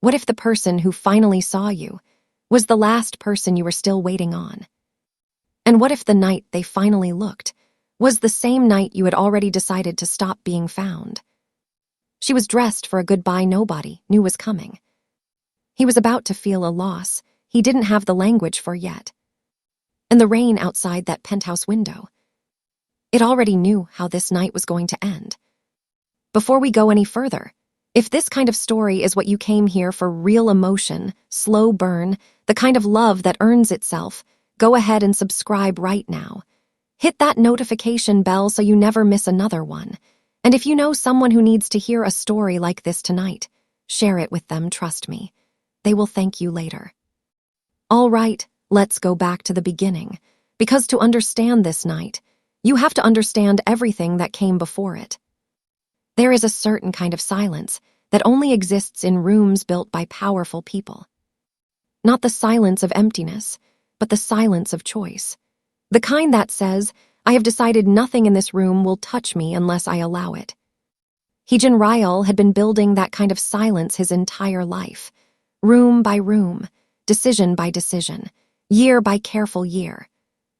What if the person who finally saw you was the last person you were still waiting on? And what if the night they finally looked was the same night you had already decided to stop being found? She was dressed for a goodbye nobody knew was coming. He was about to feel a loss he didn't have the language for yet. And the rain outside that penthouse window. It already knew how this night was going to end. Before we go any further, if this kind of story is what you came here for, real emotion, slow burn, the kind of love that earns itself, go ahead and subscribe right now. Hit that notification bell so you never miss another one. And if you know someone who needs to hear a story like this tonight, share it with them, trust me. They will thank you later. All right, let's go back to the beginning, because to understand this night, you have to understand everything that came before it. There is a certain kind of silence that only exists in rooms built by powerful people. Not the silence of emptiness, but the silence of choice. The kind that says, I have decided nothing in this room will touch me unless I allow it. Haejin Ryul had been building that kind of silence his entire life, room by room, decision by decision, year by careful year.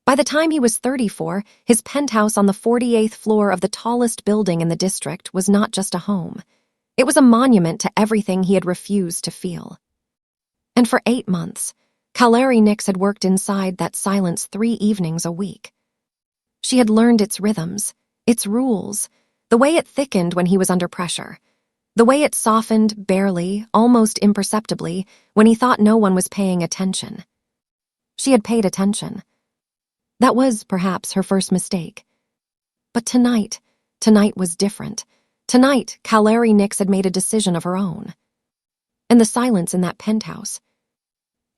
By the time he was 34, his penthouse on the 48th floor of the tallest building in the district was not just a home. It was a monument to everything he had refused to feel. And for 8 months, Kalari Nyx had worked inside that silence 3 evenings a week. She had learned its rhythms, its rules, the way it thickened when he was under pressure, the way it softened barely, almost imperceptibly, when he thought no one was paying attention. She had paid attention. That was, perhaps, her first mistake. But tonight was different. Tonight, Kalari Nyx had made a decision of her own. And the silence in that penthouse,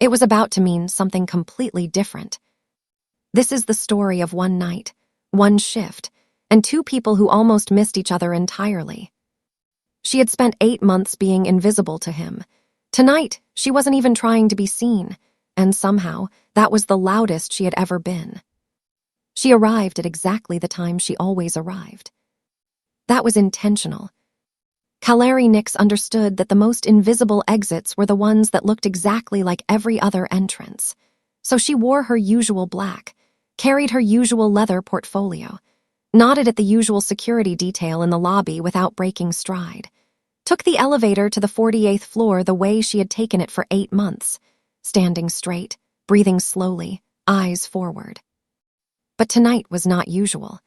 it was about to mean something completely different. This is the story of one night, one shift, and 2 people who almost missed each other entirely. She had spent 8 months being invisible to him. Tonight, she wasn't even trying to be seen, and somehow, that was the loudest she had ever been. She arrived at exactly the time she always arrived. That was intentional. Kalari Nyx understood that the most invisible exits were the ones that looked exactly like every other entrance. So she wore her usual black, carried her usual leather portfolio, nodded at the usual security detail in the lobby without breaking stride, took the elevator to the 48th floor the way she had taken it for 8 months, standing straight, breathing slowly, eyes forward. But tonight was not usual.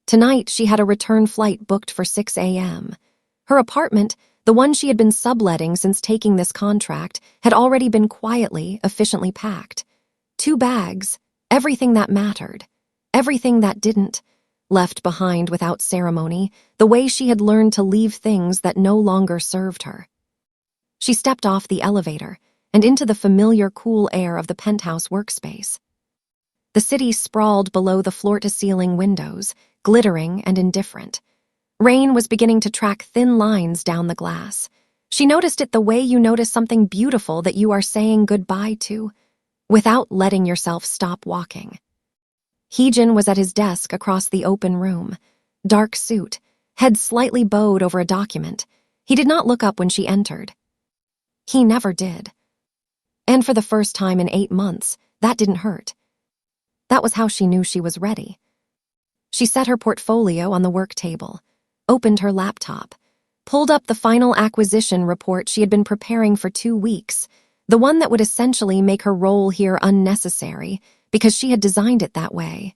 Tonight, she had a return flight booked for 6 a.m. Her apartment, the one she had been subletting since taking this contract, had already been quietly, efficiently packed. 2 bags, everything that mattered, everything that didn't, left behind without ceremony, the way she had learned to leave things that no longer served her. She stepped off the elevator and into the familiar cool air of the penthouse workspace. The city sprawled below the floor-to-ceiling windows, glittering and indifferent. Rain was beginning to track thin lines down the glass. She noticed it the way you notice something beautiful that you are saying goodbye to, without letting yourself stop walking. Haejin was at his desk across the open room, dark suit, head slightly bowed over a document. He did not look up when she entered. He never did. And for the first time in 8 months, that didn't hurt. That was how she knew she was ready. She set her portfolio on the work table, opened her laptop, pulled up the final acquisition report she had been preparing for 2 weeks, the one that would essentially make her role here unnecessary because she had designed it that way.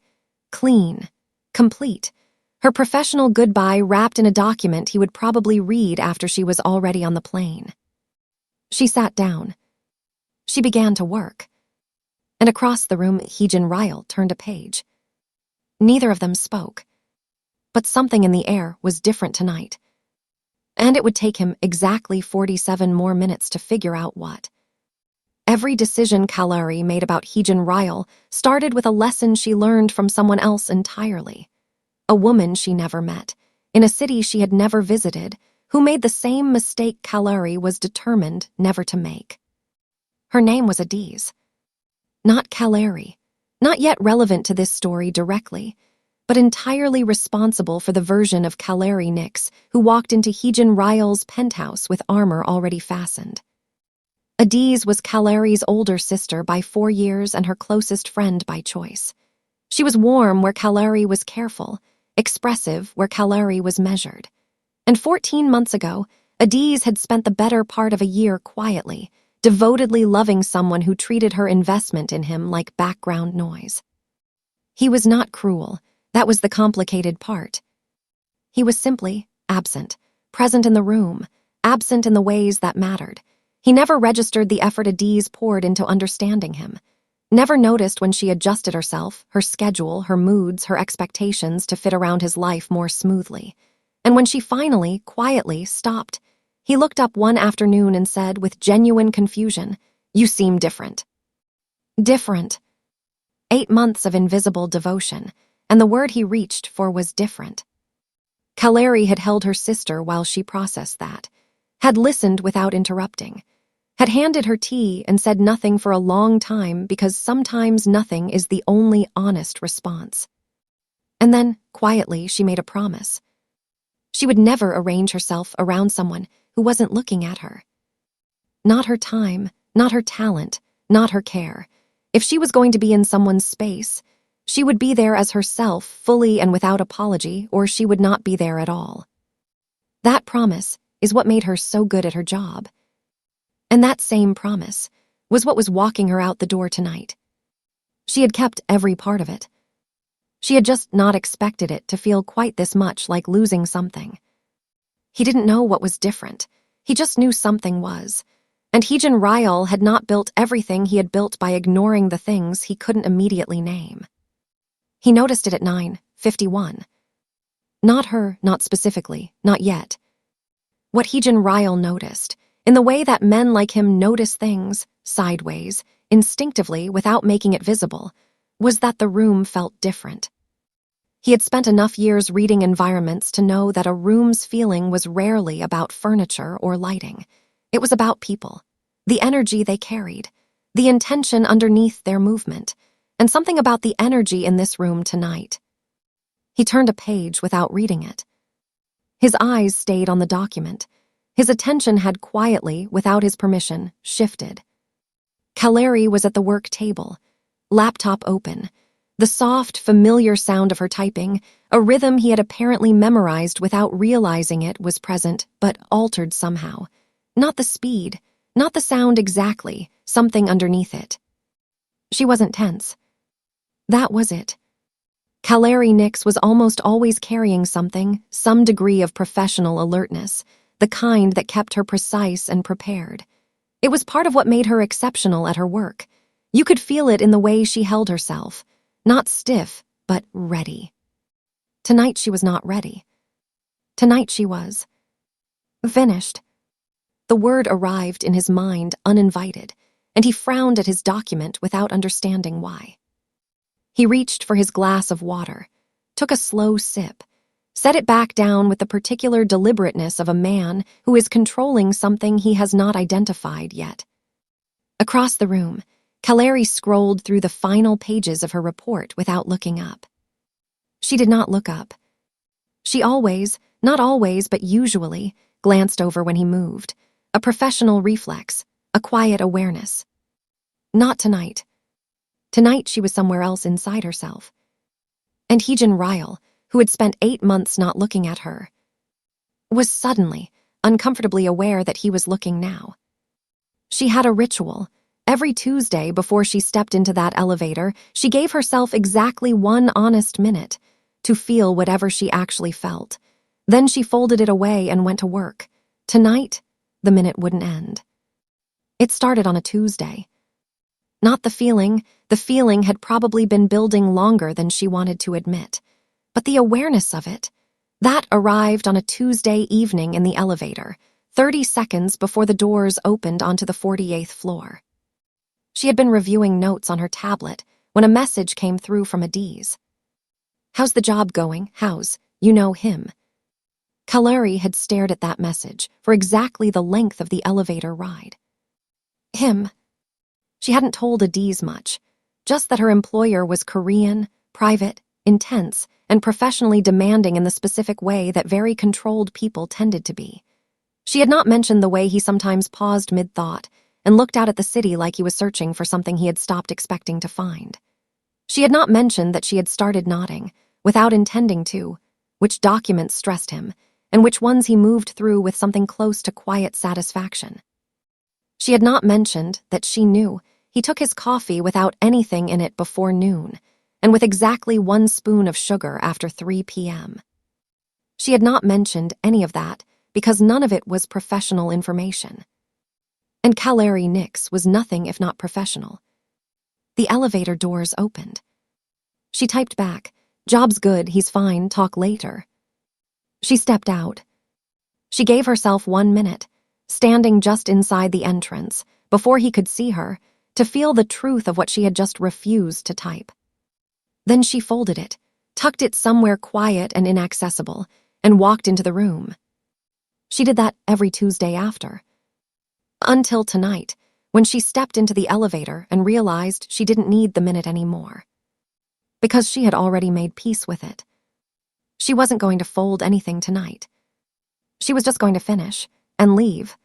Clean, complete, her professional goodbye wrapped in a document he would probably read after she was already on the plane. She sat down. She began to work. And across the room, Haejin Ryul turned a page. Neither of them spoke. But something in the air was different tonight. And it would take him exactly 47 more minutes to figure out what. Every decision Kalari made about Haejin Ryul started with a lesson she learned from someone else entirely. A woman she never met, in a city she had never visited, who made the same mistake Kalari was determined never to make. Her name was Adiz. Not Kalari, not yet relevant to this story directly, but entirely responsible for the version of Kalari Nyx who walked into Haejin Ryul's penthouse with armor already fastened. Adiz was Kalari's older sister by 4 years and her closest friend by choice. She was warm where Kalari was careful, expressive where Kalari was measured. And 14 months ago, Adiz had spent the better part of a year quietly, devotedly loving someone who treated her investment in him like background noise. He was not cruel. That was the complicated part. He was simply absent, present in the room, absent in the ways that mattered. He never registered the effort Adiz poured into understanding him, never noticed when she adjusted herself, her schedule, her moods, her expectations to fit around his life more smoothly. And when she finally, quietly, stopped, he looked up one afternoon and said, with genuine confusion, "You seem different." Different. 8 months of invisible devotion, and the word he reached for was different. Kalari had held her sister while she processed that, had listened without interrupting, had handed her tea and said nothing for a long time because sometimes nothing is the only honest response. And then, quietly, she made a promise. She would never arrange herself around someone who wasn't looking at her. Not her time, not her talent, not her care. If she was going to be in someone's space, she would be there as herself, fully and without apology, or she would not be there at all. That promise is what made her so good at her job. And that same promise was what was walking her out the door tonight. She had kept every part of it. She had just not expected it to feel quite this much like losing something. He didn't know what was different. He just knew something was. And Haejin Ryul had not built everything he had built by ignoring the things he couldn't immediately name. He noticed it at 9:51. Not her, not specifically, not yet. What Haejin Ryul noticed, in the way that men like him notice things, sideways, instinctively, without making it visible, was that the room felt different. He had spent enough years reading environments to know that a room's feeling was rarely about furniture or lighting. It was about people, the energy they carried, the intention underneath their movement, and something about the energy in this room tonight. He turned a page without reading it. His eyes stayed on the document. His attention had quietly, without his permission, shifted. Kalari was at the work table, laptop open. The soft, familiar sound of her typing, a rhythm he had apparently memorized without realizing it, was present, but altered somehow. Not the speed, not the sound exactly, something underneath it. She wasn't tense. That was it. Kalari Nyx was almost always carrying something, some degree of professional alertness, the kind that kept her precise and prepared. It was part of what made her exceptional at her work. You could feel it in the way she held herself, not stiff, but ready. Tonight she was not ready. Tonight she was finished. The word arrived in his mind uninvited, and he frowned at his document without understanding why. He reached for his glass of water, took a slow sip, set it back down with the particular deliberateness of a man who is controlling something he has not identified yet. Across the room, Kalari scrolled through the final pages of her report without looking up. She did not look up. She always, not always, but usually, glanced over when he moved, a professional reflex, a quiet awareness. Not tonight. Tonight she was somewhere else inside herself. And Haejin Ryul, who had spent 8 months not looking at her, was suddenly, uncomfortably aware that he was looking now. She had a ritual. Every Tuesday before she stepped into that elevator, she gave herself exactly 1 honest minute to feel whatever she actually felt. Then she folded it away and went to work. Tonight, the minute wouldn't end. It started on a Tuesday. Not the feeling had probably been building longer than she wanted to admit. But the awareness of it, that arrived on a Tuesday evening in the elevator, 30 seconds before the doors opened onto the 48th floor. She had been reviewing notes on her tablet when a message came through from Adiz. "How's the job going? How's, you know, him?" Kalari had stared at that message for exactly the length of the elevator ride. Him. She hadn't told Adiz much, just that her employer was Korean, private, intense, and professionally demanding in the specific way that very controlled people tended to be. She had not mentioned the way he sometimes paused mid-thought, and looked out at the city like he was searching for something he had stopped expecting to find. She had not mentioned that she had started nodding, without intending to, which documents stressed him, and which ones he moved through with something close to quiet satisfaction. She had not mentioned that she knew he took his coffee without anything in it before noon, and with exactly 1 spoon of sugar after 3 p.m. She had not mentioned any of that because none of it was professional information. And Kalari Nyx was nothing if not professional. The elevator doors opened. She typed back, "Job's good, he's fine, talk later." She stepped out. She gave herself 1 minute, standing just inside the entrance, before he could see her, to feel the truth of what she had just refused to type. Then she folded it, tucked it somewhere quiet and inaccessible, and walked into the room. She did that every Tuesday after. Until tonight, when she stepped into the elevator and realized she didn't need the minute anymore. Because she had already made peace with it. She wasn't going to fold anything tonight. She was just going to finish and leave.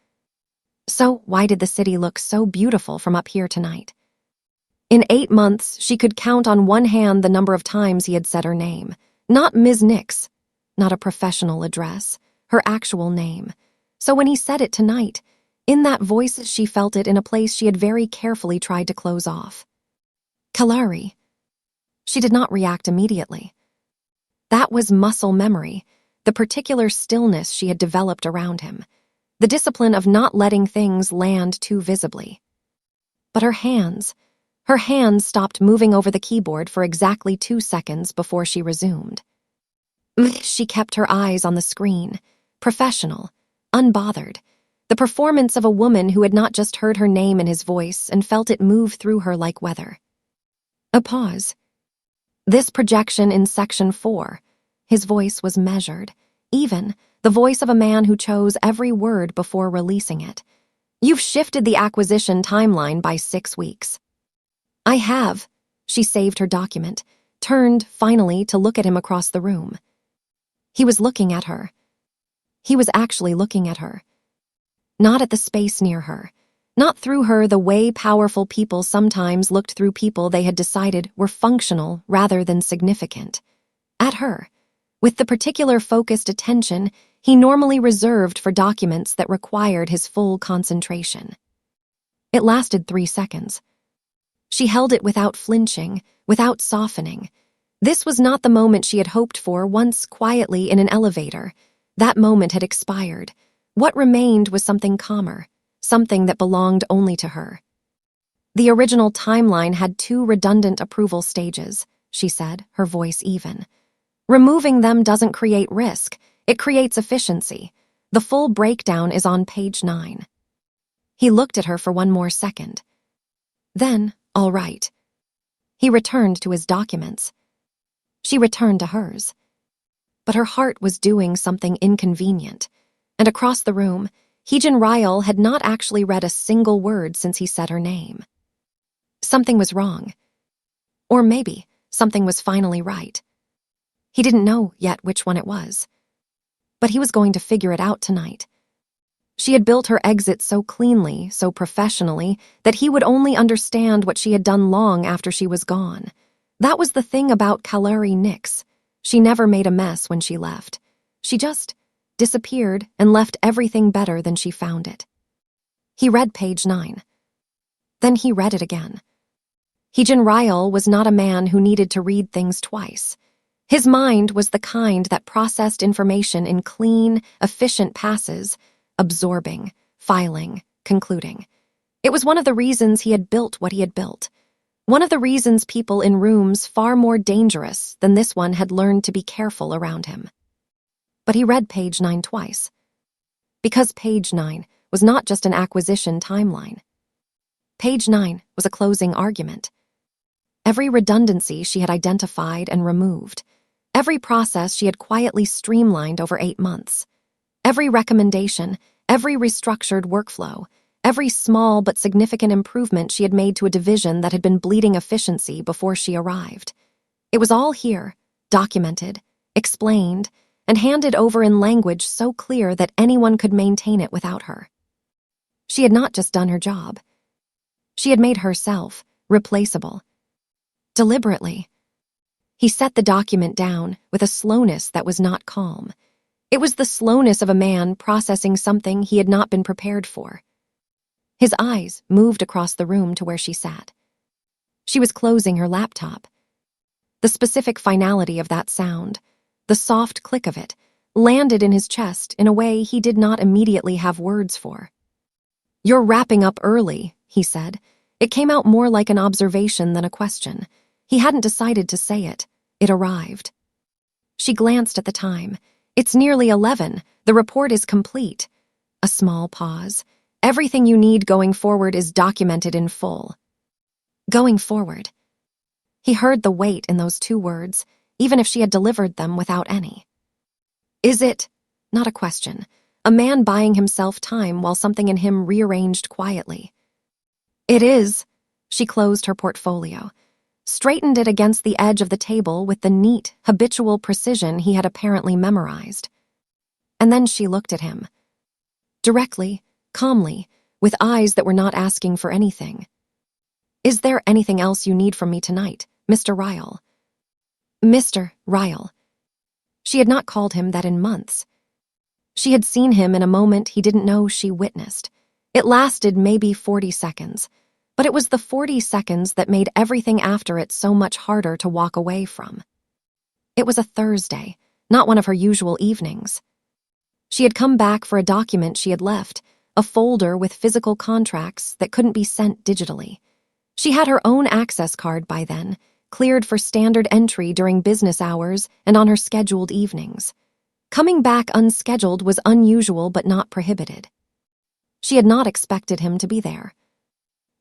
So why did the city look so beautiful from up here tonight? In 8 months, she could count on one hand the number of times he had said her name. Not Ms. Nyx, not a professional address, her actual name. So when he said it tonight, in that voice she felt it in a place she had very carefully tried to close off. Kalari. She did not react immediately. That was muscle memory, the particular stillness she had developed around him, the discipline of not letting things land too visibly. But her hands stopped moving over the keyboard for exactly 2 seconds before she resumed. She kept her eyes on the screen, professional, unbothered, the performance of a woman who had not just heard her name in his voice and felt it move through her like weather. A pause. This projection in section 4, his voice was measured, even, the voice of a man who chose every word before releasing it. "You've shifted the acquisition timeline by 6 weeks. "I have." She saved her document, turned, finally, to look at him across the room. He was looking at her. He was actually looking at her. Not at the space near her. Not through her the way powerful people sometimes looked through people they had decided were functional rather than significant. At her, with the particular focused attention he normally reserved for documents that required his full concentration. It lasted 3 seconds. She held it without flinching, without softening. This was not the moment she had hoped for once quietly in an elevator. That moment had expired. What remained was something calmer, something that belonged only to her. "The original timeline had 2 redundant approval stages," she said, her voice even. "Removing them doesn't create risk, it creates efficiency. The full breakdown is on page 9. He looked at her for 1 more second. Then, all right. He returned to his documents. She returned to hers. But her heart was doing something inconvenient, and across the room, Haejin Ryul had not actually read a single word since he said her name. Something was wrong. Or maybe something was finally right. He didn't know yet which one it was. But he was going to figure it out tonight. She had built her exit so cleanly, so professionally, that he would only understand what she had done long after she was gone. That was the thing about Kalari Nyx. She never made a mess when she left. She just disappeared and left everything better than she found it. He read page 9. Then he read it again. Haejin Ryul was not a man who needed to read things twice. His mind was the kind that processed information in clean, efficient passes, absorbing, filing, concluding. It was one of the reasons he had built what he had built. One of the reasons people in rooms far more dangerous than this one had learned to be careful around him. But he read page 9 twice. Because page 9 was not just an acquisition timeline. Page 9 was a closing argument. Every redundancy she had identified and removed. Every process she had quietly streamlined over 8 months. Every recommendation, every restructured workflow, every small but significant improvement she had made to a division that had been bleeding efficiency before she arrived. It was all here, documented, explained, and handed over in language so clear that anyone could maintain it without her. She had not just done her job. She had made herself replaceable. Deliberately. He set the document down with a slowness that was not calm. It was the slowness of a man processing something he had not been prepared for. His eyes moved across the room to where she sat. She was closing her laptop. The specific finality of that sound, the soft click of it, landed in his chest in a way he did not immediately have words for. "You're wrapping up early," he said. It came out more like an observation than a question. He hadn't decided to say it. It arrived. She glanced at the time. "It's nearly 11. The report is complete." A small pause. "Everything you need going forward is documented in full." Going forward. He heard the weight in those two words, even if she had delivered them without any. Is it? Not a question. A man buying himself time while something in him rearranged quietly. It is. She closed her portfolio, straightened it against the edge of the table with the neat, habitual precision he had apparently memorized. And then she looked at him. Directly, calmly, with eyes that were not asking for anything. "Is there anything else you need from me tonight, Mr. Ryul?" Mr. Ryul. She had not called him that in months. She had seen him in a moment he didn't know she witnessed. It lasted maybe 40 seconds, but it was the 40 seconds that made everything after it so much harder to walk away from. It was a Thursday, not one of her usual evenings. She had come back for a document she had left, a folder with physical contracts that couldn't be sent digitally. She had her own access card by then, cleared for standard entry during business hours and on her scheduled evenings. Coming back unscheduled was unusual but not prohibited. She had not expected him to be there.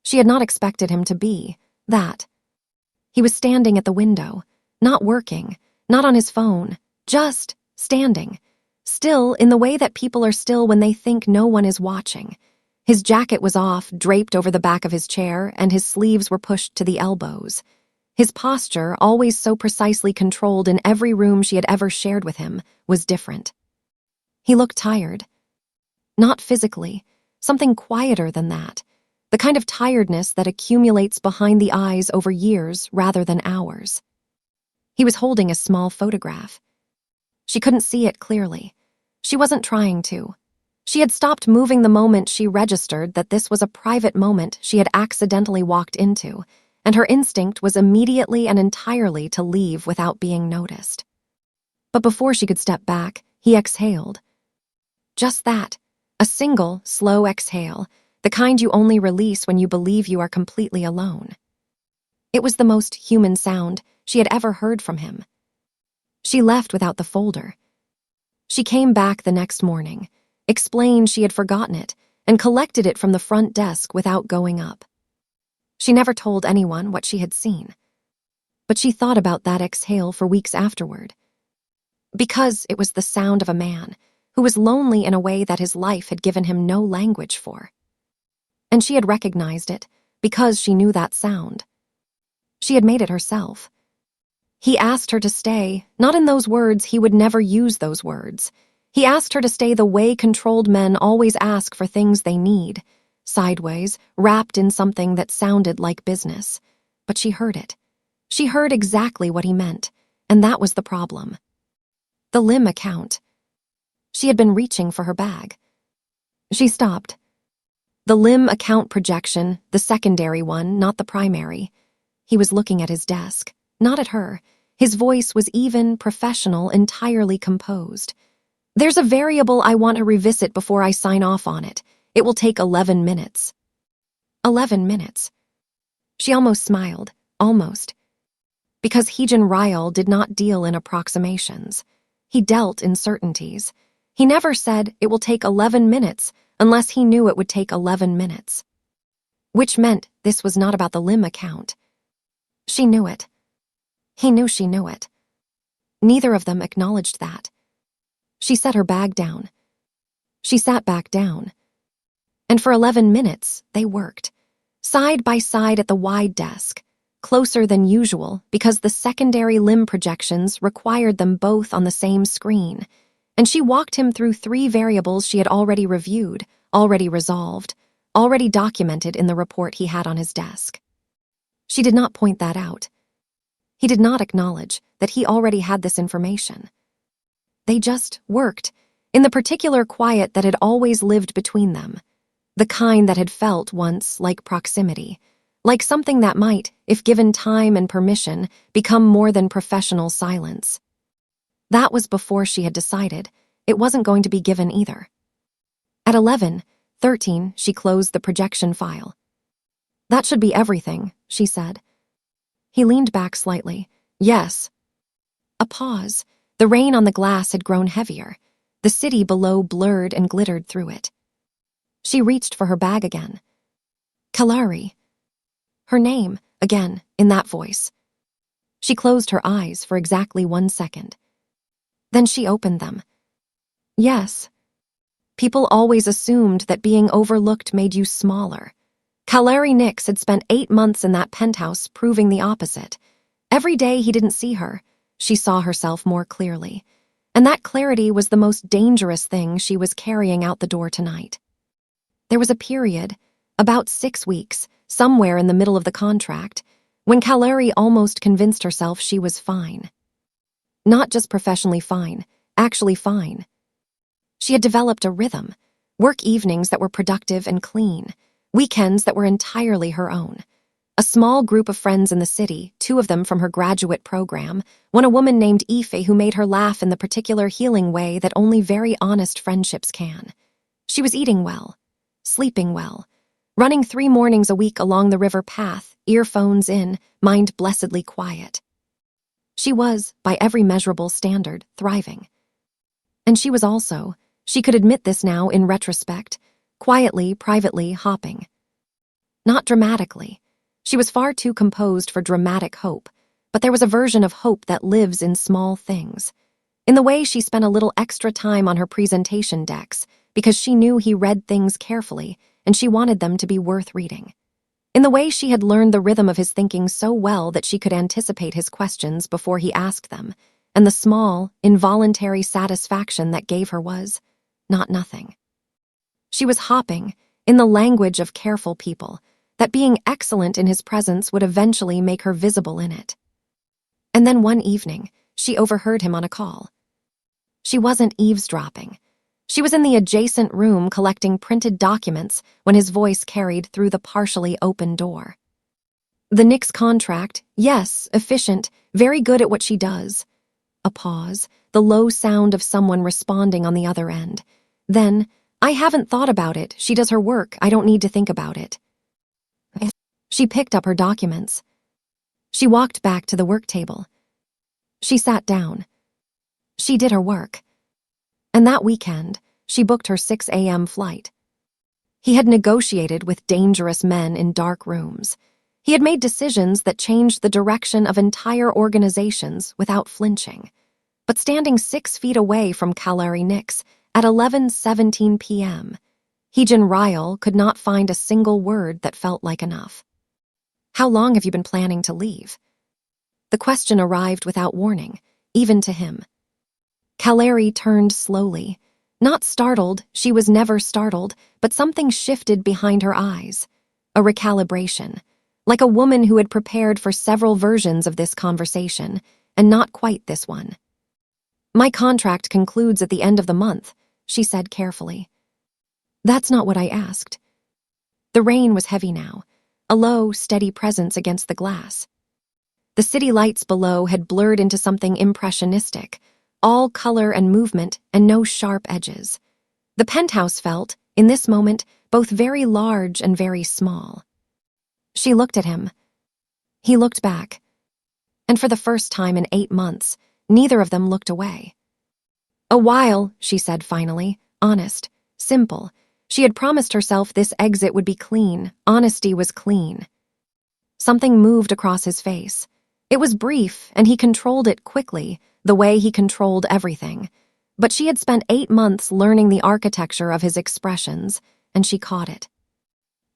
She had not expected him to be that. He was standing at the window, not working, not on his phone, just standing, still in the way that people are still when they think no one is watching. His jacket was off, draped over the back of his chair, and his sleeves were pushed to the elbows. His posture, always so precisely controlled in every room she had ever shared with him, was different. He looked tired. Not physically, something quieter than that. The kind of tiredness that accumulates behind the eyes over years rather than hours. He was holding a small photograph. She couldn't see it clearly. She wasn't trying to. She had stopped moving the moment she registered that this was a private moment she had accidentally walked into, and her instinct was immediately and entirely to leave without being noticed. But before she could step back, he exhaled. Just that, a single, slow exhale, the kind you only release when you believe you are completely alone. It was the most human sound she had ever heard from him. She left without the folder. She came back the next morning, explained she had forgotten it, and collected it from the front desk without going up. She never told anyone what she had seen. But she thought about that exhale for weeks afterward. Because it was the sound of a man who was lonely in a way that his life had given him no language for. And she had recognized it because she knew that sound. She had made it herself. He asked her to stay, not in those words he would never use those words. He asked her to stay the way controlled men always ask for things they need, sideways, wrapped in something that sounded like business. But she heard it. She heard exactly what he meant, and that was the problem. The limb account. She had been reaching for her bag. She stopped. The limb account projection, the secondary one, not the primary. He was looking at his desk, not at her. His voice was even, professional, entirely composed. "There's a variable I want to revisit before I sign off on it. It will take 11 minutes. 11 minutes. She almost smiled, almost. Because Haejin Ryul did not deal in approximations. He dealt in certainties. He never said, "It will take 11 minutes," unless he knew it would take 11 minutes. Which meant this was not about the limb account. She knew it. He knew she knew it. Neither of them acknowledged that. She set her bag down. She sat back down. And for 11 minutes, they worked, side by side at the wide desk, closer than usual because the secondary limb projections required them both on the same screen, and she walked him through 3 variables she had already reviewed, already resolved, already documented in the report he had on his desk. She did not point that out. He did not acknowledge that he already had this information. They just worked, in the particular quiet that had always lived between them, the kind that had felt once like proximity, like something that might, if given time and permission, become more than professional silence. That was before she had decided it wasn't going to be given either. At 11:13, she closed the projection file. "That should be everything," she said. He leaned back slightly. "Yes." A pause. The rain on the glass had grown heavier. The city below blurred and glittered through it. She reached for her bag again. "Kalari." Her name, again, in that voice. She closed her eyes for exactly 1 second. Then she opened them. "Yes." People always assumed that being overlooked made you smaller. Kalari Nyx had spent 8 months in that penthouse proving the opposite. Every day he didn't see her, she saw herself more clearly. And that clarity was the most dangerous thing she was carrying out the door tonight. There was a period, about 6 weeks, somewhere in the middle of the contract, when Kalari almost convinced herself she was fine. Not just professionally fine, actually fine. She had developed a rhythm, work evenings that were productive and clean, weekends that were entirely her own. A small group of friends in the city, 2 of them from her graduate program, one a woman named Ife who made her laugh in the particular healing way that only very honest friendships can. She was eating well, sleeping well, running 3 mornings a week along the river path, earphones in, mind blessedly quiet. She was, by every measurable standard, thriving. And she was also, she could admit this now in retrospect, quietly, privately hopping. Not dramatically. She was far too composed for dramatic hope, but there was a version of hope that lives in small things. In the way she spent a little extra time on her presentation decks, because she knew he read things carefully, and she wanted them to be worth reading. In the way she had learned the rhythm of his thinking so well that she could anticipate his questions before he asked them, and the small, involuntary satisfaction that gave her was not nothing. She was hopping, in the language of careful people, that being excellent in his presence would eventually make her visible in it. And then one evening, she overheard him on a call. She wasn't eavesdropping. She was in the adjacent room collecting printed documents when his voice carried through the partially open door. "The Nyx contract, yes, efficient, very good at what she does." A pause, the low sound of someone responding on the other end. Then, "I haven't thought about it. She does her work. I don't need to think about it." She picked up her documents. She walked back to the work table. She sat down. She did her work. And that weekend, she booked her 6 a.m. flight. He had negotiated with dangerous men in dark rooms. He had made decisions that changed the direction of entire organizations without flinching. But standing 6 feet away from Kalari Nyx at 11:17 p.m., Haejin Ryul could not find a single word that felt like enough. "How long have you been planning to leave?" The question arrived without warning, even to him. Kalari turned slowly. Not startled, she was never startled, but something shifted behind her eyes. A recalibration, like a woman who had prepared for several versions of this conversation, and not quite this one. "My contract concludes at the end of the month," she said carefully. "That's not what I asked." The rain was heavy now, a low, steady presence against the glass. The city lights below had blurred into something impressionistic, all color and movement and no sharp edges. The penthouse felt, in this moment, both very large and very small. She looked at him. He looked back. And for the first time in 8 months, neither of them looked away. "A while," she said finally, honest, simple. She had promised herself this exit would be clean, honesty was clean. Something moved across his face. It was brief, and he controlled it quickly, the way he controlled everything. But she had spent 8 months learning the architecture of his expressions, and she caught it.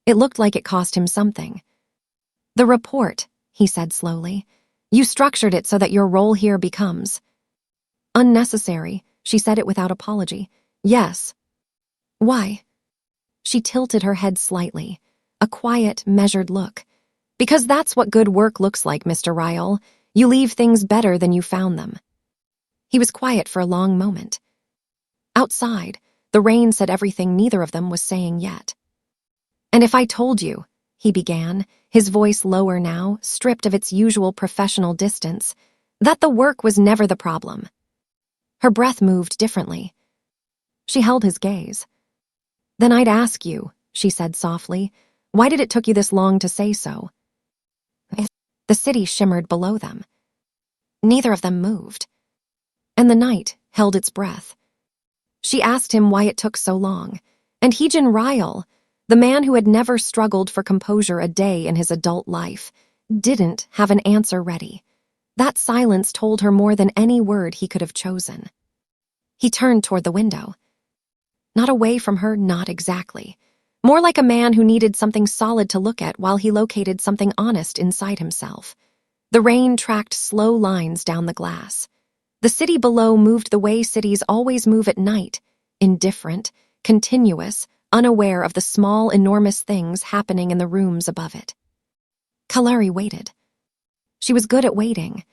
It looked like it cost him something. "The report," he said slowly. "You structured it so that your role here becomes..." "Unnecessary," she said it without apology. "Yes." "Why?" She tilted her head slightly, a quiet, measured look. Because that's what good work looks like, Mr. Ryul. You leave things better than you found them. He was quiet for a long moment. Outside, the rain said everything neither of them was saying yet. And if I told you, he began, his voice lower now, stripped of its usual professional distance, that the work was never the problem. Her breath moved differently. She held his gaze. Then I'd ask you, she said softly, why did it took you this long to say so? The city shimmered below them. Neither of them moved. And the night held its breath. She asked him why it took so long, and Haejin Ryul, the man who had never struggled for composure a day in his adult life, didn't have an answer ready. That silence told her more than any word he could have chosen. He turned toward the window. Not away from her, not exactly. More like a man who needed something solid to look at while he located something honest inside himself. The rain tracked slow lines down the glass. The city below moved the way cities always move at night, indifferent, continuous, unaware of the small, enormous things happening in the rooms above it. Kalari waited. She was good at waiting.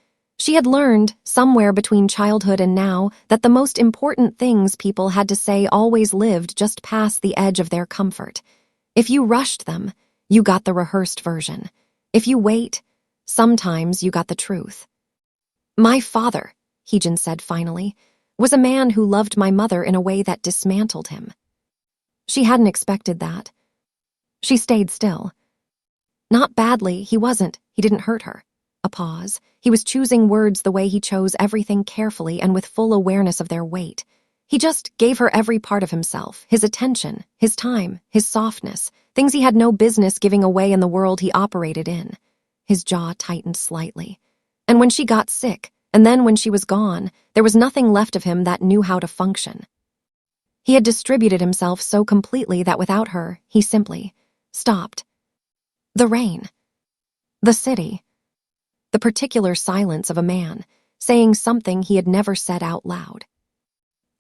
She had learned, somewhere between childhood and now, that the most important things people had to say always lived just past the edge of their comfort. If you rushed them, you got the rehearsed version. If you wait, sometimes you got the truth. My father, Haejin said finally, was a man who loved my mother in a way that dismantled him. She hadn't expected that. She stayed still. Not badly, he wasn't. He didn't hurt her. A pause. He was choosing words the way he chose everything carefully and with full awareness of their weight. He just gave her every part of himself, his attention, his time, his softness, things he had no business giving away in the world he operated in. His jaw tightened slightly. And when she got sick, and then when she was gone, there was nothing left of him that knew how to function. He had distributed himself so completely that without her, he simply stopped. The rain. The city. The particular silence of a man, saying something he had never said out loud.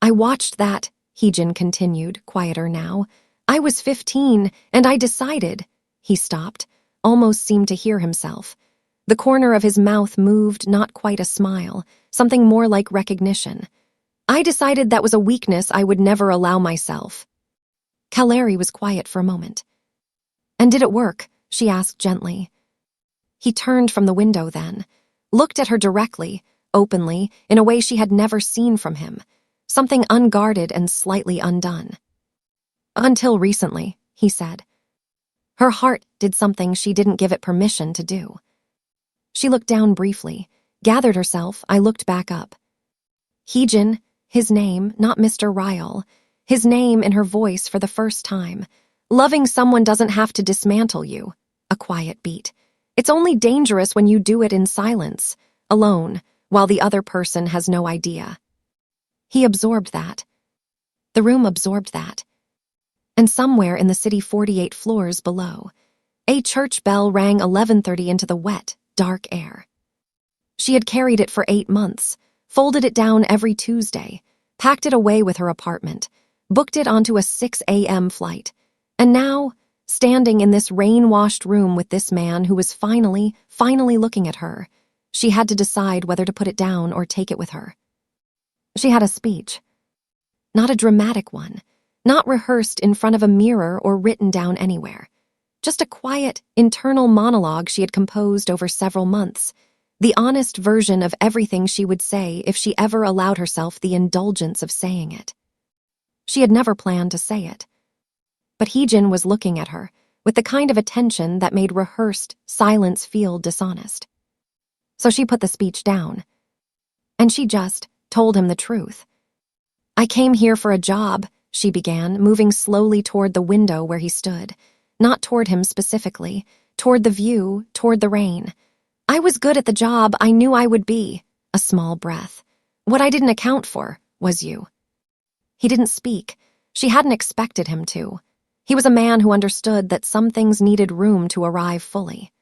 I watched that, Haejin continued, quieter now. I was 15, and I decided. He stopped, almost seemed to hear himself. The corner of his mouth moved, not quite a smile, something more like recognition. I decided that was a weakness I would never allow myself. Kalari was quiet for a moment. And did it work? She asked gently. He turned from the window then, looked at her directly, openly, in a way she had never seen from him, something unguarded and slightly undone. Until recently, he said. Her heart did something she didn't give it permission to do. She looked down briefly, gathered herself. I looked back up. Haejin, his name, not Mr. Ryul, his name in her voice for the first time. Loving someone doesn't have to dismantle you. A quiet beat. It's only dangerous when you do it in silence, alone, while the other person has no idea. He absorbed that. The room absorbed that. And somewhere in the city 48 floors below, a church bell rang 11:30 into the wet, dark air. She had carried it for 8 months, folded it down every Tuesday, packed it away with her apartment, booked it onto a 6 a.m. flight, and now, standing in this rain-washed room with this man who was finally looking at her, she had to decide whether to put it down or take it with her. She had a speech. Not a dramatic one, not rehearsed in front of a mirror or written down anywhere. Just a quiet, internal monologue she had composed over several months, the honest version of everything she would say if she ever allowed herself the indulgence of saying it. She had never planned to say it. But Haejin was looking at her with the kind of attention that made rehearsed silence feel dishonest. So she put the speech down. And she just told him the truth. I came here for a job, she began, moving slowly toward the window where he stood. Not toward him specifically, toward the view, toward the rain. I was good at the job I knew I would be. A small breath. What I didn't account for was you. He didn't speak. She hadn't expected him to. He was a man who understood that some things needed room to arrive fully.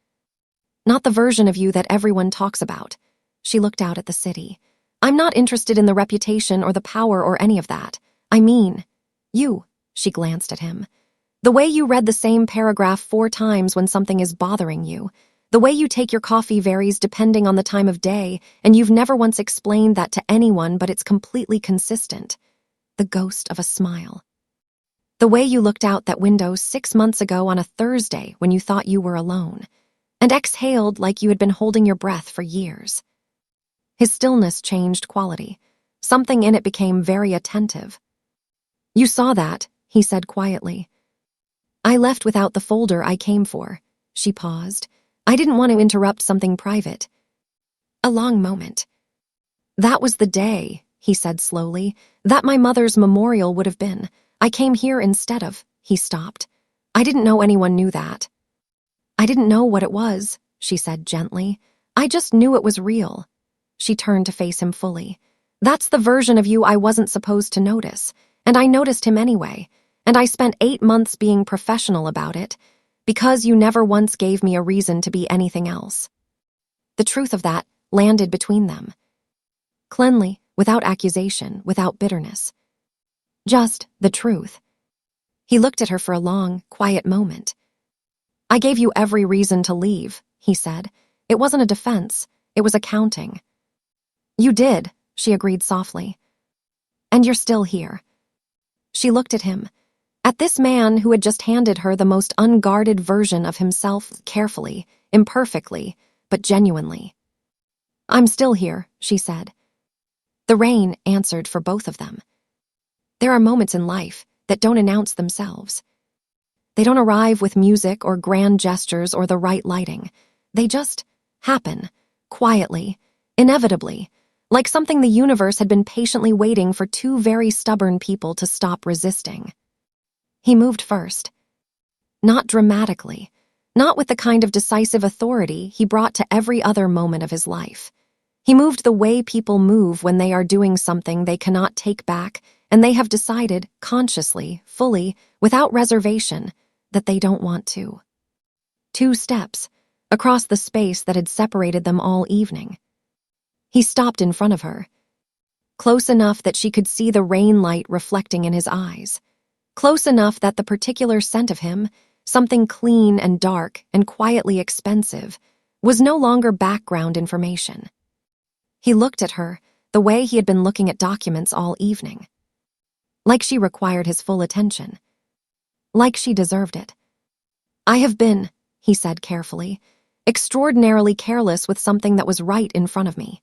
Not the version of you that everyone talks about. She looked out at the city. I'm not interested in the reputation or the power or any of that. I mean, you, she glanced at him. The way you read the same paragraph 4 times when something is bothering you. The way you take your coffee varies depending on the time of day, and you've never once explained that to anyone, but it's completely consistent. The ghost of a smile. The way you looked out that window 6 months ago on a Thursday when you thought you were alone, and exhaled like you had been holding your breath for years. His stillness changed quality. Something in it became very attentive. "You saw that," he said quietly. "I left without the folder I came for." She paused. "I didn't want to interrupt something private." A long moment. "That was the day," he said slowly, "that my mother's memorial would have been. I came here instead of—" He stopped. "I didn't know anyone knew that." "I didn't know what it was," she said gently. "I just knew it was real." She turned to face him fully. "That's the version of you I wasn't supposed to notice, and I noticed him anyway, and I spent 8 months being professional about it, because you never once gave me a reason to be anything else." The truth of that landed between them. Cleanly, without accusation, without bitterness. Just the truth. He looked at her for a long, quiet moment. "I gave you every reason to leave," he said. "It wasn't a defense, it was accounting." "You did," she agreed softly. "And you're still here." She looked at him, at this man who had just handed her the most unguarded version of himself, carefully, imperfectly, but genuinely. "I'm still here," she said. The rain answered for both of them. There are moments in life that don't announce themselves. They don't arrive with music or grand gestures or the right lighting. They just happen, quietly, inevitably, like something the universe had been patiently waiting for 2 very stubborn people to stop resisting. He moved first. Not dramatically, not with the kind of decisive authority he brought to every other moment of his life. He moved the way people move when they are doing something they cannot take back, and they have decided, consciously, fully, without reservation, that they don't want to. 2 steps, across the space that had separated them all evening. He stopped in front of her, close enough that she could see the rain light reflecting in his eyes, close enough that the particular scent of him, something clean and dark and quietly expensive, was no longer background information. He looked at her the way he had been looking at documents all evening. Like she required his full attention. Like she deserved it. "I have been," he said carefully, "extraordinarily careless with something that was right in front of me."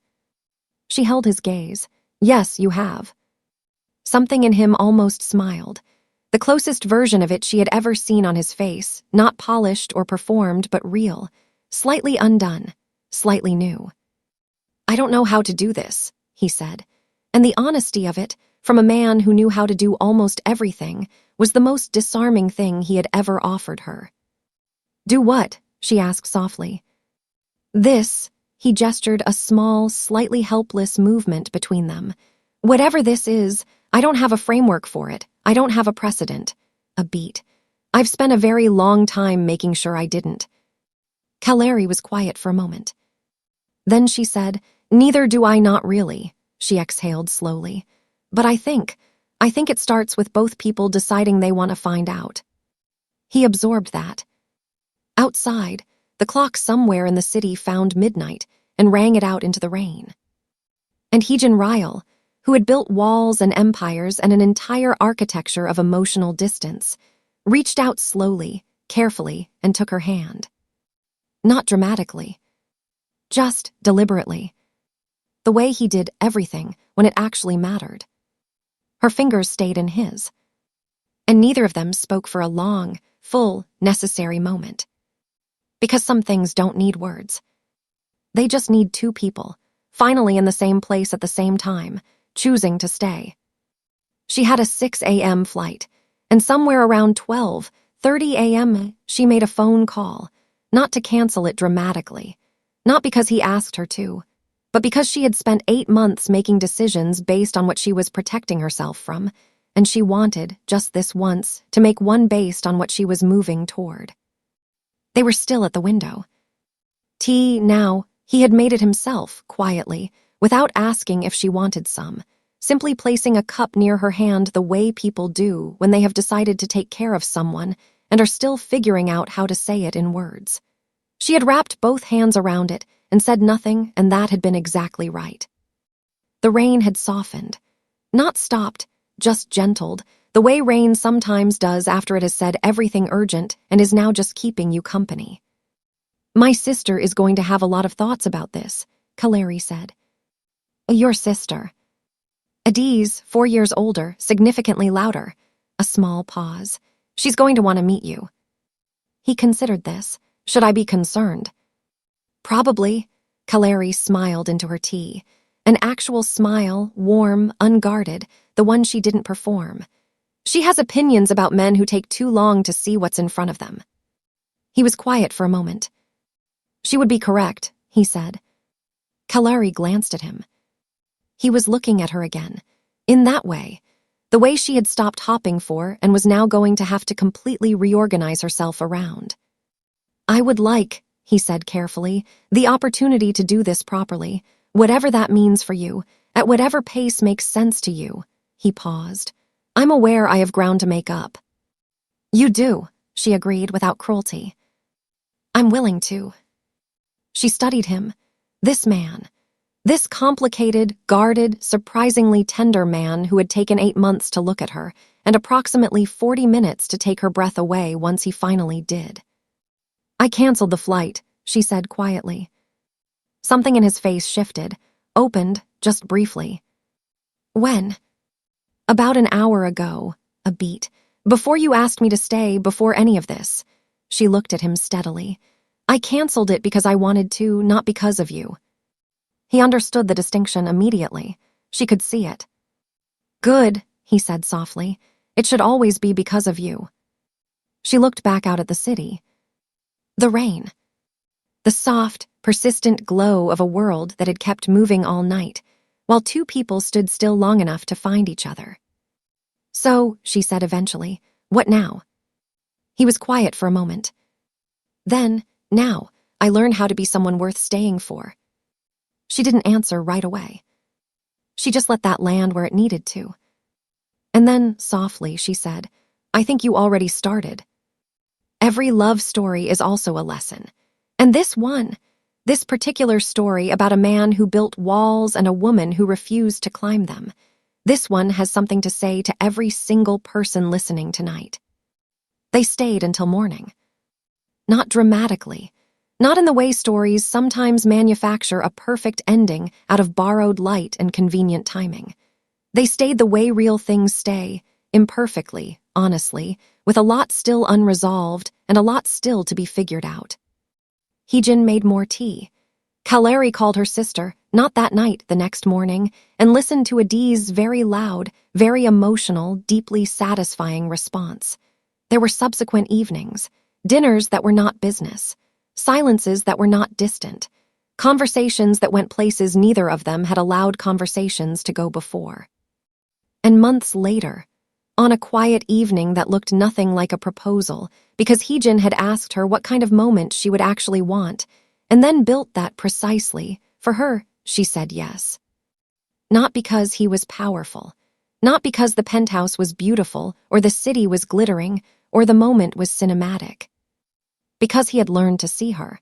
She held his gaze. "Yes, you have." Something in him almost smiled. The closest version of it she had ever seen on his face, not polished or performed, but real, slightly undone, slightly new. "I don't know how to do this," he said, and the honesty of it, from a man who knew how to do almost everything, was the most disarming thing he had ever offered her. "Do what?" she asked softly. "This," he gestured a small, slightly helpless movement between them. "Whatever this is, I don't have a framework for it. I don't have a precedent. A beat. I've spent a very long time making sure I didn't." Kalari was quiet for a moment. Then she said, "Neither do I, not really," she exhaled slowly. "But I think it starts with both people deciding they want to find out." He absorbed that. Outside, the clock somewhere in the city found midnight and rang it out into the rain. And Haejin Ryul, who had built walls and empires and an entire architecture of emotional distance, reached out slowly, carefully, and took her hand. Not dramatically. Just deliberately. The way he did everything when it actually mattered. Her fingers stayed in his. And neither of them spoke for a long, full, necessary moment. Because some things don't need words. They just need 2 people, finally in the same place at the same time, choosing to stay. She had a 6 a.m. flight, and somewhere around 12:30 a.m. she made a phone call, not to cancel it dramatically, not because he asked her to, but because she had spent 8 months making decisions based on what she was protecting herself from, and she wanted, just this once, to make one based on what she was moving toward. They were still at the window. Tea, now, he had made it himself, quietly, without asking if she wanted some, simply placing a cup near her hand the way people do when they have decided to take care of someone and are still figuring out how to say it in words. She had wrapped both hands around it and said nothing, and that had been exactly right. The rain had softened. Not stopped, just gentled, the way rain sometimes does after it has said everything urgent and is now just keeping you company. "My sister is going to have a lot of thoughts about this," Kalari said. "Your sister." Adiz, 4 years older, significantly louder. A small pause. "She's going to want to meet you." He considered this. Should I be concerned? Probably. Kalari smiled into her tea. An actual smile, warm, unguarded, the one she didn't perform. She has opinions about men who take too long to see what's in front of them. He was quiet for a moment. "She would be correct," he said. Kalari glanced at him. He was looking at her again. In that way. The way she had stopped hopping for and was now going to have to completely reorganize herself around. "I would like," he said carefully, "the opportunity to do this properly, whatever that means for you, at whatever pace makes sense to you." He paused. "I'm aware I have ground to make up." "You do," she agreed without cruelty. "I'm willing to." She studied him. This man. This complicated, guarded, surprisingly tender man who had taken 8 months to look at her and approximately 40 minutes to take her breath away once he finally did. "I canceled the flight," she said quietly. Something in his face shifted, opened, just briefly. "When?" "About an hour ago," a beat. "Before you asked me to stay, before any of this." She looked at him steadily. "I canceled it because I wanted to, not because of you." He understood the distinction immediately. She could see it. "Good," he said softly. "It should always be because of you." She looked back out at the city. The rain. The soft, persistent glow of a world that had kept moving all night, while two people stood still long enough to find each other. "So," she said eventually, "what now?" He was quiet for a moment. "Then, now, I learned how to be someone worth staying for." She didn't answer right away. She just let that land where it needed to. And then, softly, she said, "I think you already started. Every love story is also a lesson. And this one, this particular story about a man who built walls and a woman who refused to climb them, this one has something to say to every single person listening tonight." They stayed until morning. Not dramatically. Not in the way stories sometimes manufacture a perfect ending out of borrowed light and convenient timing. They stayed the way real things stay, imperfectly, honestly, with a lot still unresolved and a lot still to be figured out. Haejin made more tea. Kalari called her sister, not that night, the next morning, and listened to Adiz's very loud, very emotional, deeply satisfying response. There were subsequent evenings, dinners that were not business, silences that were not distant, conversations that went places neither of them had allowed conversations to go before. And months later, on a quiet evening that looked nothing like a proposal, because Haejin had asked her what kind of moment she would actually want, and then built that precisely, for her, she said yes. Not because he was powerful, not because the penthouse was beautiful, or the city was glittering, or the moment was cinematic. Because he had learned to see her.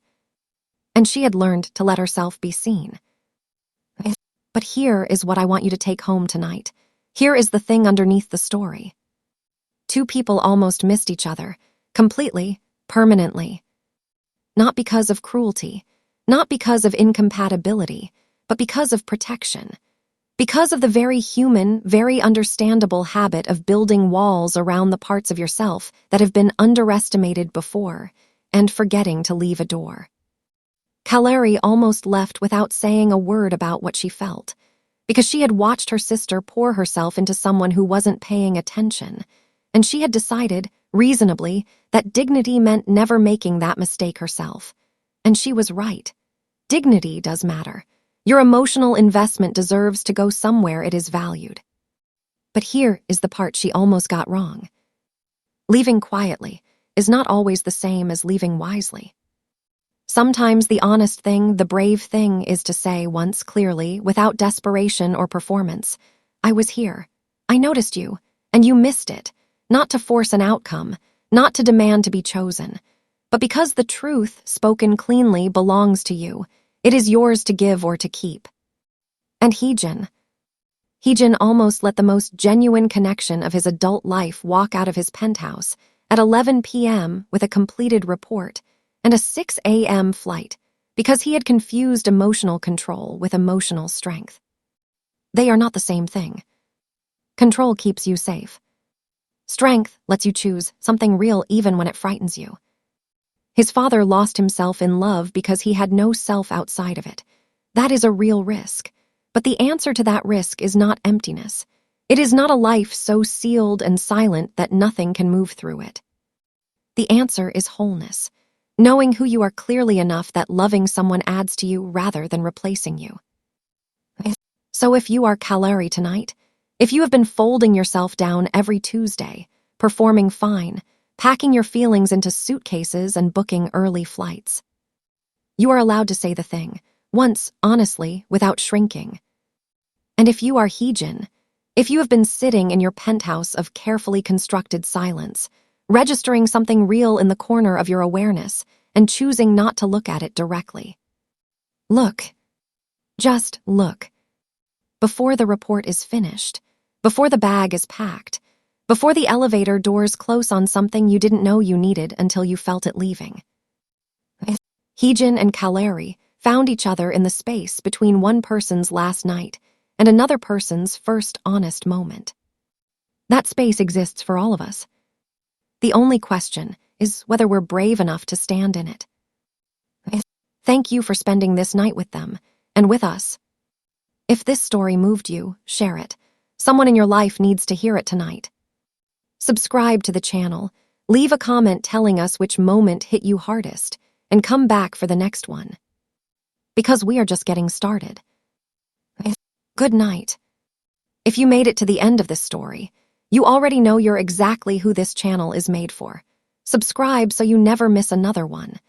And she had learned to let herself be seen. But here is what I want you to take home tonight. Here is the thing underneath the story. Two people almost missed each other, completely, permanently. Not because of cruelty, not because of incompatibility, but because of protection. Because of the very human, very understandable habit of building walls around the parts of yourself that have been underestimated before, and forgetting to leave a door. Kalari almost left without saying a word about what she felt, because she had watched her sister pour herself into someone who wasn't paying attention, and she had decided, reasonably, that dignity meant never making that mistake herself. And she was right. Dignity does matter. Your emotional investment deserves to go somewhere it is valued. But here is the part she almost got wrong. Leaving quietly is not always the same as leaving wisely. Sometimes the honest thing, the brave thing, is to say once clearly, without desperation or performance, "I was here. I noticed you, and you missed it," not to force an outcome, not to demand to be chosen, but because the truth, spoken cleanly, belongs to you. It is yours to give or to keep. And Haejin almost let the most genuine connection of his adult life walk out of his penthouse at 11 p.m. with a completed report and a 6 a.m. flight because he had confused emotional control with emotional strength. They are not the same thing. Control keeps you safe. Strength lets you choose something real even when it frightens you. His father lost himself in love because he had no self outside of it. That is a real risk. But the answer to that risk is not emptiness. It is not a life so sealed and silent that nothing can move through it. The answer is wholeness, knowing who you are clearly enough that loving someone adds to you rather than replacing you. So if you are Kalari tonight, if you have been folding yourself down every Tuesday, performing fine, packing your feelings into suitcases and booking early flights, you are allowed to say the thing, once, honestly, without shrinking. And if you are Haejin, if you have been sitting in your penthouse of carefully constructed silence, registering something real in the corner of your awareness and choosing not to look at it directly, look. Just look. Before the report is finished, before the bag is packed, before the elevator doors close on something you didn't know you needed until you felt it leaving. Haejin and Kalari found each other in the space between one person's last night and another person's first honest moment. That space exists for all of us. The only question is whether we're brave enough to stand in it. Thank you for spending this night with them and with us. If this story moved you, share it. Someone in your life needs to hear it tonight. Subscribe to the channel, leave a comment telling us which moment hit you hardest, and come back for the next one. Because we are just getting started. Good night. If you made it to the end of this story, you already know you're exactly who this channel is made for. Subscribe so you never miss another one.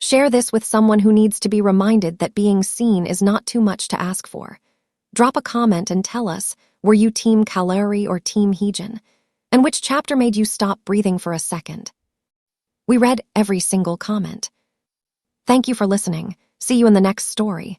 Share this with someone who needs to be reminded that being seen is not too much to ask for. Drop a comment and tell us, were you Team Kalari or Team Haejin? And which chapter made you stop breathing for a second? We read every single comment. Thank you for listening. See you in the next story.